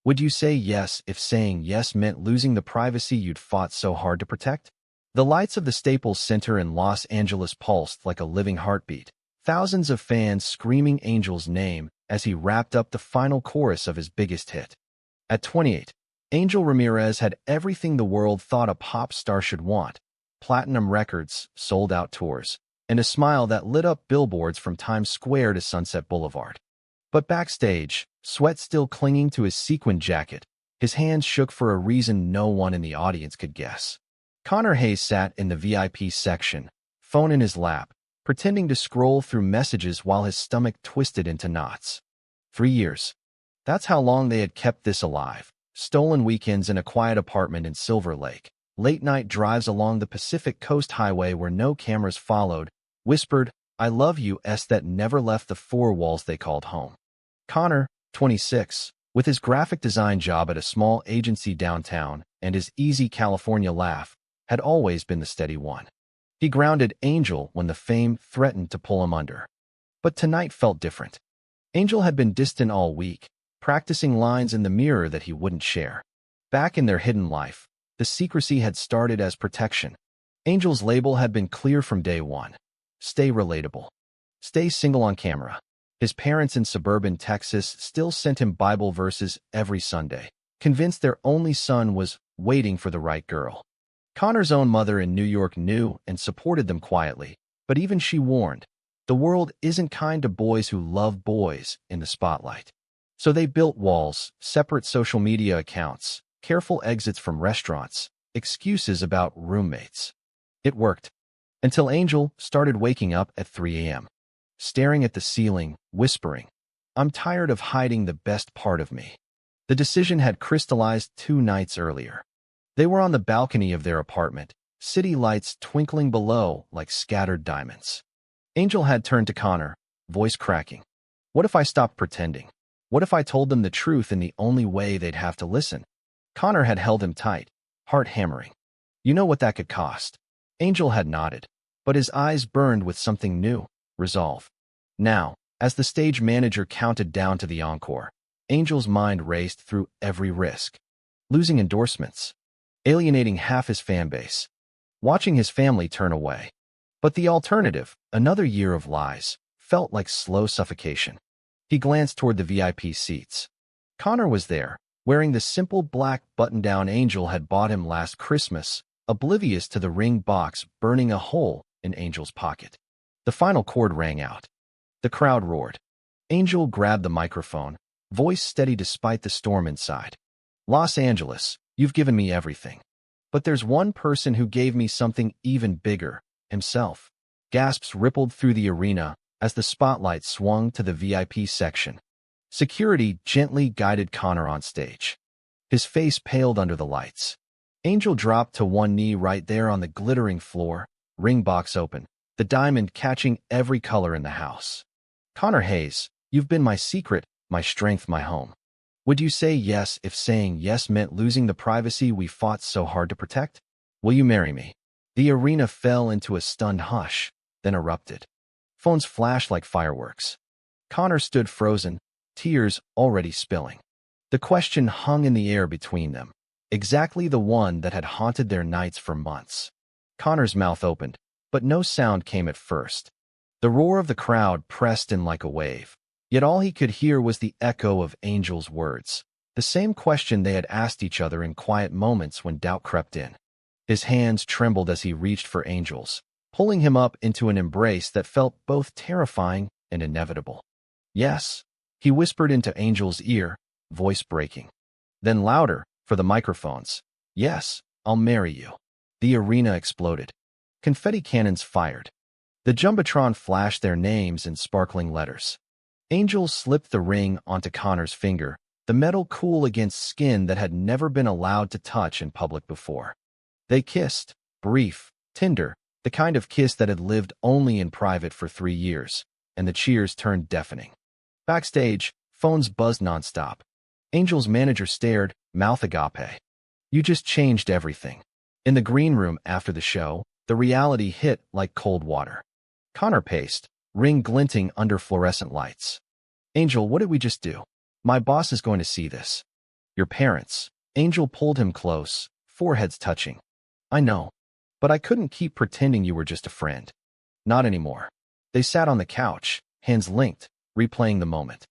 Would you say yes if saying yes meant losing the privacy you'd fought so hard to protect? The lights of the Staples Center in Los Angeles pulsed like a living heartbeat, thousands of fans screaming Angel's name as he wrapped up the final chorus of his biggest hit. At 28, Angel Ramirez had everything the world thought a pop star should want: platinum records, sold-out tours, and a smile that lit up billboards from Times Square to Sunset Boulevard. But backstage, sweat still clinging to his sequin jacket, his hands shook for a reason no one in the audience could guess. Connor Hayes sat in the VIP section, phone in his lap, pretending to scroll through messages while his stomach twisted into knots. 3 years. That's how long they had kept this alive. Stolen weekends in a quiet apartment in Silver Lake, late-night drives along the Pacific Coast Highway where no cameras followed, whispered, "I love you"s that never left the four walls they called home. Connor, 26, with his graphic design job at a small agency downtown and his easy California laugh, had always been the steady one. He grounded Angel when the fame threatened to pull him under. But tonight felt different. Angel had been distant all week, practicing lines in the mirror that he wouldn't share. Back in their hidden life, the secrecy had started as protection. Angel's label had been clear from day one: stay relatable. Stay single on camera. His parents in suburban Texas still sent him Bible verses every Sunday, convinced their only son was waiting for the right girl. Connor's own mother in New York knew and supported them quietly, but even she warned, the world isn't kind to boys who love boys in the spotlight. So they built walls, separate social media accounts, careful exits from restaurants, excuses about roommates. It worked. Until Angel started waking up at 3 a.m., staring at the ceiling, whispering, "I'm tired of hiding the best part of me." The decision had crystallized 2 nights earlier. They were on the balcony of their apartment, city lights twinkling below like scattered diamonds. Angel had turned to Connor, voice cracking. What if I stopped pretending? What if I told them the truth in the only way they'd have to listen? Connor had held him tight, heart hammering. You know what that could cost? Angel had nodded, but his eyes burned with something new: resolve. Now, as the stage manager counted down to the encore, Angel's mind raced through every risk. Losing endorsements, alienating half his fan base, watching his family turn away. But the alternative, another year of lies, felt like slow suffocation. He glanced toward the VIP seats. Connor was there, wearing the simple black button-down Angel had bought him last Christmas, oblivious to the ring box burning a hole in Angel's pocket. The final chord rang out. The crowd roared. Angel grabbed the microphone, voice steady despite the storm inside. Los Angeles, you've given me everything. But there's one person who gave me something even bigger: himself. Gasps rippled through the arena as the spotlight swung to the VIP section. Security gently guided Connor on stage. His face paled under the lights. Angel dropped to one knee right there on the glittering floor, ring box open, the diamond catching every color in the house. Connor Hayes, you've been my secret, my strength, my home. Would you say yes if saying yes meant losing the privacy we fought so hard to protect? Will you marry me? The arena fell into a stunned hush, then erupted. Phones flashed like fireworks. Connor stood frozen, tears already spilling. The question hung in the air between them, exactly the one that had haunted their nights for months. Connor's mouth opened, but no sound came at first. The roar of the crowd pressed in like a wave, yet all he could hear was the echo of Angel's words, the same question they had asked each other in quiet moments when doubt crept in. His hands trembled as he reached for Angel's, pulling him up into an embrace that felt both terrifying and inevitable. Yes, he whispered into Angel's ear, voice breaking. Then louder, for the microphones. Yes, I'll marry you. The arena exploded. Confetti cannons fired. The Jumbotron flashed their names in sparkling letters. Angel slipped the ring onto Connor's finger, the metal cool against skin that had never been allowed to touch in public before. They kissed, brief, tender, the kind of kiss that had lived only in private for 3 years, and the cheers turned deafening. Backstage, phones buzzed nonstop. Angel's manager stared, mouth agape. You just changed everything. In the green room after the show, the reality hit like cold water. Connor paced, ring glinting under fluorescent lights. Angel, what did we just do? My boss is going to see this. Your parents. Angel pulled him close, foreheads touching. I know. But I couldn't keep pretending you were just a friend. Not anymore. They sat on the couch, hands linked, replaying the moment.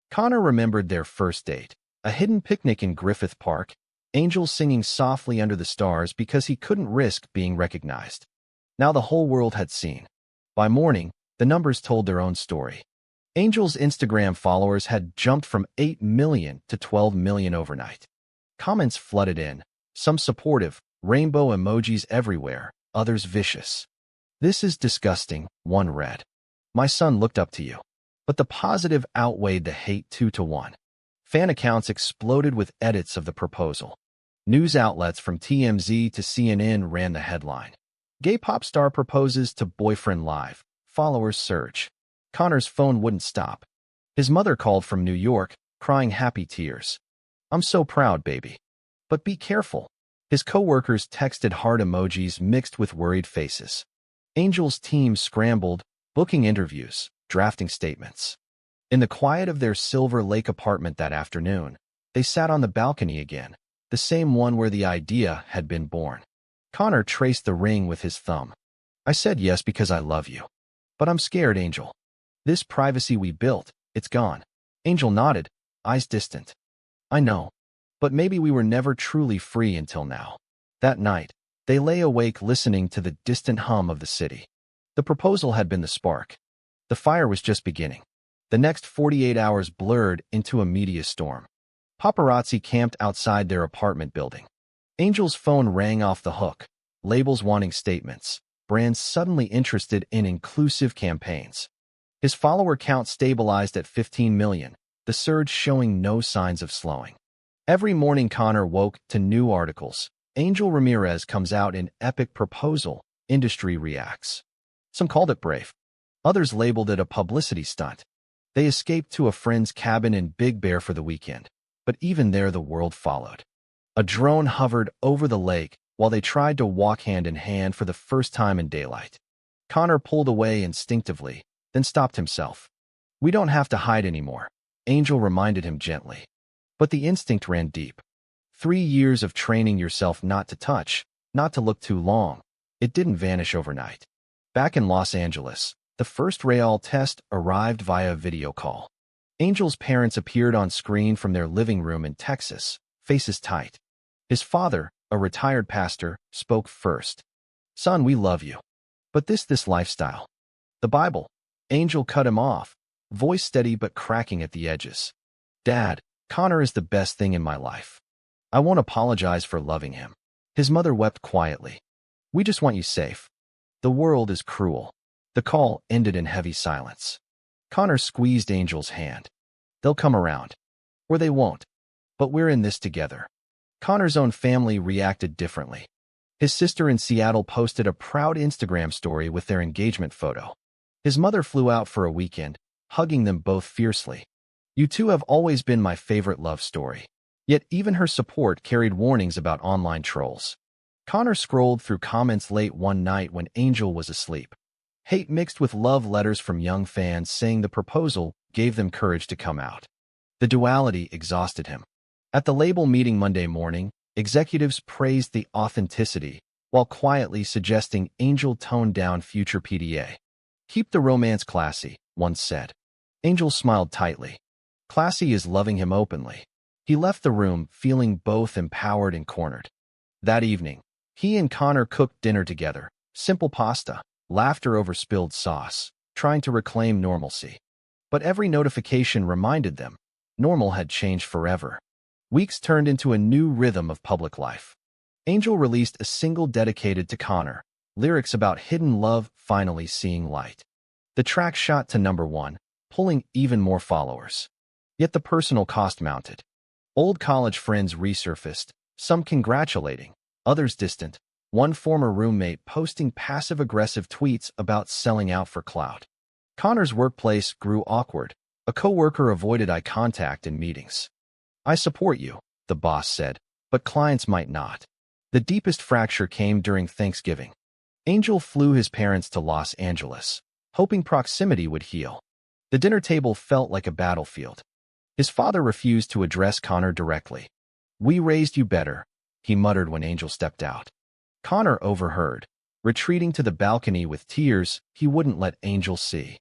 Connor remembered their first date, a hidden picnic in Griffith Park, Angel singing softly under the stars because he couldn't risk being recognized. Now the whole world had seen. By morning, the numbers told their own story. Angel's Instagram followers had jumped from 8 million to 12 million overnight. Comments flooded in, some supportive, rainbow emojis everywhere, others vicious. This is disgusting, one read. My son looked up to you. But the positive outweighed the hate 2-to-1. Fan accounts exploded with edits of the proposal. News outlets from TMZ to CNN ran the headline. Gay pop star proposes to boyfriend live. Followers surge. Connor's phone wouldn't stop. His mother called from New York, crying happy tears. I'm so proud, baby. But be careful. His co-workers texted heart emojis mixed with worried faces. Angel's team scrambled, booking interviews, drafting statements. In the quiet of their Silver Lake apartment that afternoon, they sat on the balcony again, the same one where the idea had been born. Connor traced the ring with his thumb. I said yes because I love you. But I'm scared, Angel. This privacy we built, it's gone. Angel nodded, eyes distant. I know. But maybe we were never truly free until now. That night, they lay awake listening to the distant hum of the city. The proposal had been the spark. The fire was just beginning. The next 48 hours blurred into a media storm. Paparazzi camped outside their apartment building. Angel's phone rang off the hook, labels wanting statements, brands suddenly interested in inclusive campaigns. His follower count stabilized at 15 million, the surge showing no signs of slowing. Every morning Connor woke to new articles. Angel Ramirez comes out in epic proposal, industry reacts. Some called it brave. Others labeled it a publicity stunt. They escaped to a friend's cabin in Big Bear for the weekend, but even there the world followed. A drone hovered over the lake while they tried to walk hand in hand for the first time in daylight. Connor pulled away instinctively, then stopped himself. We don't have to hide anymore, Angel reminded him gently. But the instinct ran deep. 3 years of training yourself not to touch, not to look too long. It didn't vanish overnight. Back in Los Angeles, the first Real test arrived via video call. Angel's parents appeared on screen from their living room in Texas, faces tight. His father, a retired pastor, spoke first. Son, we love you. But this lifestyle. The Bible. Angel cut him off, voice steady but cracking at the edges. Dad, Connor is the best thing in my life. I won't apologize for loving him. His mother wept quietly. We just want you safe. The world is cruel. The call ended in heavy silence. Connor squeezed Angel's hand. They'll come around. Or they won't. But we're in this together. Connor's own family reacted differently. His sister in Seattle posted a proud Instagram story with their engagement photo. His mother flew out for a weekend, hugging them both fiercely. You two have always been my favorite love story. Yet even her support carried warnings about online trolls. Connor scrolled through comments late one night when Angel was asleep. Hate mixed with love letters from young fans saying the proposal gave them courage to come out. The duality exhausted him. At the label meeting Monday morning, executives praised the authenticity, while quietly suggesting Angel tone down future PDA. Keep the romance classy, one said. Angel smiled tightly. Classy is loving him openly. He left the room feeling both empowered and cornered. That evening, he and Connor cooked dinner together, simple pasta, laughter over spilled sauce, trying to reclaim normalcy. But every notification reminded them, normal had changed forever. Weeks turned into a new rhythm of public life. Angel released a single dedicated to Connor, lyrics about hidden love finally seeing light. The track shot to #1, pulling even more followers. Yet the personal cost mounted. Old college friends resurfaced, some congratulating, others distant, one former roommate posting passive-aggressive tweets about selling out for clout. Connor's workplace grew awkward. A coworker avoided eye contact in meetings. I support you, the boss said, but clients might not. The deepest fracture came during Thanksgiving. Angel flew his parents to Los Angeles, hoping proximity would heal. The dinner table felt like a battlefield. His father refused to address Connor directly. "We raised you better," he muttered when Angel stepped out. Connor overheard. Retreating to the balcony with tears he wouldn't let Angel see.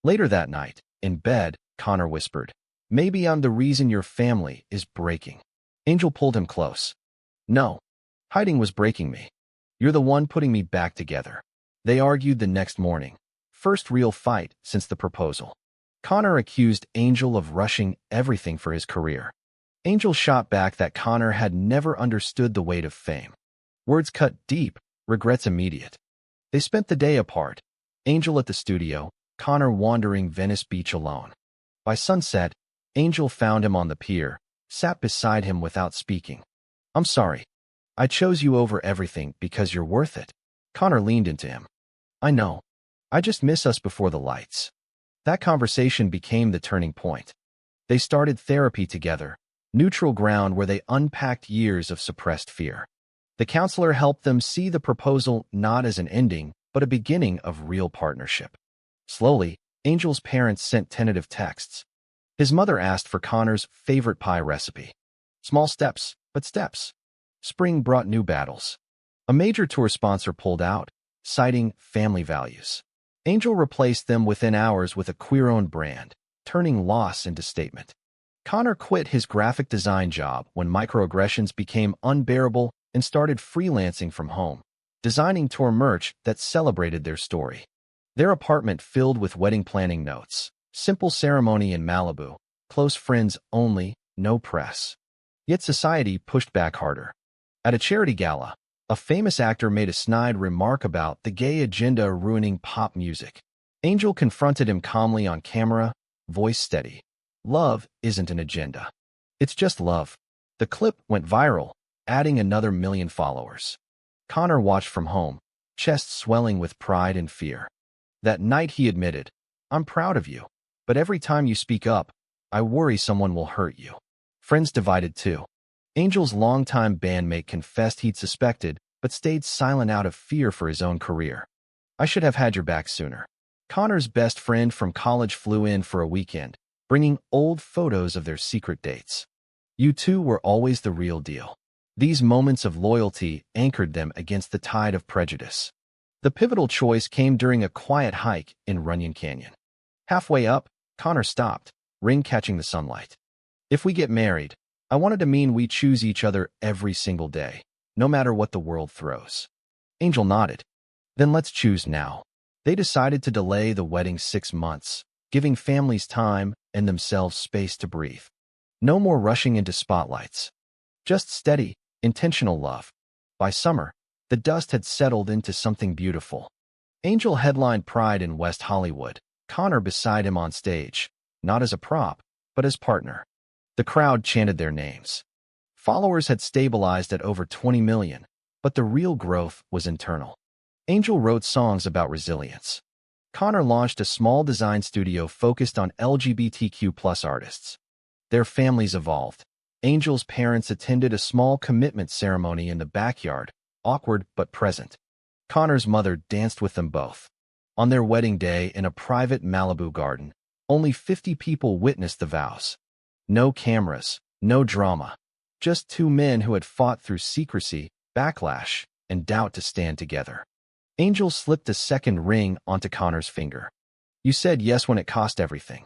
Later that night, in bed, Connor whispered, "Maybe I'm the reason your family is breaking." Angel pulled him close. "No. Hiding was breaking me. You're the one putting me back together." They argued the next morning. First real fight since the proposal. Connor accused Angel of rushing everything for his career. Angel shot back that Connor had never understood the weight of fame. Words cut deep, regrets immediate. They spent the day apart. Angel at the studio, Connor wandering Venice Beach alone. By sunset, Angel found him on the pier, sat beside him without speaking. "I'm sorry. I chose you over everything because you're worth it." Connor leaned into him. "I know. I just miss us before the lights." That conversation became the turning point. They started therapy together, neutral ground where they unpacked years of suppressed fear. The counselor helped them see the proposal not as an ending, but a beginning of real partnership. Slowly, Angel's parents sent tentative texts. His mother asked for Connor's favorite pie recipe. Small steps, but steps. Spring brought new battles. A major tour sponsor pulled out, citing family values. Angel replaced them within hours with a queer-owned brand, turning loss into statement. Connor quit his graphic design job when microaggressions became unbearable and started freelancing from home, designing tour merch that celebrated their story. Their apartment filled with wedding planning notes, simple ceremony in Malibu, close friends only, no press. Yet society pushed back harder. At a charity gala, a famous actor made a snide remark about the gay agenda ruining pop music. Angel confronted him calmly on camera, voice steady. "Love isn't an agenda. It's just love." The clip went viral, adding another 1 million followers. Connor watched from home, chest swelling with pride and fear. That night he admitted, "I'm proud of you, but every time you speak up, I worry someone will hurt you." Friends divided too. Angel's longtime bandmate confessed he'd suspected, but stayed silent out of fear for his own career. "I should have had your back sooner." Connor's best friend from college flew in for a weekend, bringing old photos of their secret dates. "You two were always the real deal." These moments of loyalty anchored them against the tide of prejudice. The pivotal choice came during a quiet hike in Runyon Canyon. Halfway up, Connor stopped, ring catching the sunlight. "If we get married, I want it to mean we choose each other every single day, no matter what the world throws." Angel nodded. "Then let's choose now." They decided to delay the wedding 6 months, giving families time and themselves space to breathe. No more rushing into spotlights. Just steady, intentional love. By summer, the dust had settled into something beautiful. Angel headlined Pride in West Hollywood, Connor beside him on stage, not as a prop, but as partner. The crowd chanted their names. Followers had stabilized at over 20 million, but the real growth was internal. Angel wrote songs about resilience. Connor launched a small design studio focused on LGBTQ+ artists. Their families evolved. Angel's parents attended a small commitment ceremony in the backyard, awkward but present. Connor's mother danced with them both. On their wedding day in a private Malibu garden, only 50 people witnessed the vows. No cameras, no drama. Just two men who had fought through secrecy, backlash, and doubt to stand together. Angel slipped a second ring onto Connor's finger. "You said yes when it cost everything.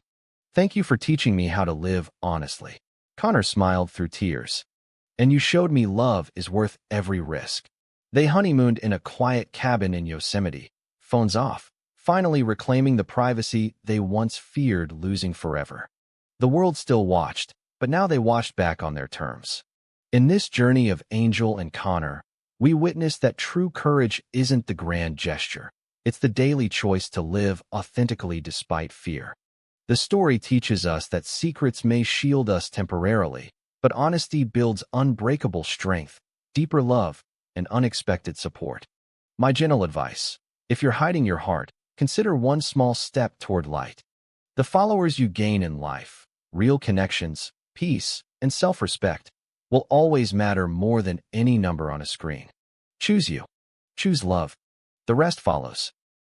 Thank you for teaching me how to live honestly." Connor smiled through tears. "And you showed me love is worth every risk." They honeymooned in a quiet cabin in Yosemite, phones off, finally reclaiming the privacy they once feared losing forever. The world still watched, but now they watched back on their terms. In this journey of Angel and Connor, we witnessed that true courage isn't the grand gesture. It's the daily choice to live authentically despite fear. The story teaches us that secrets may shield us temporarily, but honesty builds unbreakable strength, deeper love, and unexpected support. My gentle advice: if you're hiding your heart, consider one small step toward light. The followers you gain in life, real connections, peace, and self-respect, will always matter more than any number on a screen. Choose you. Choose love. The rest follows.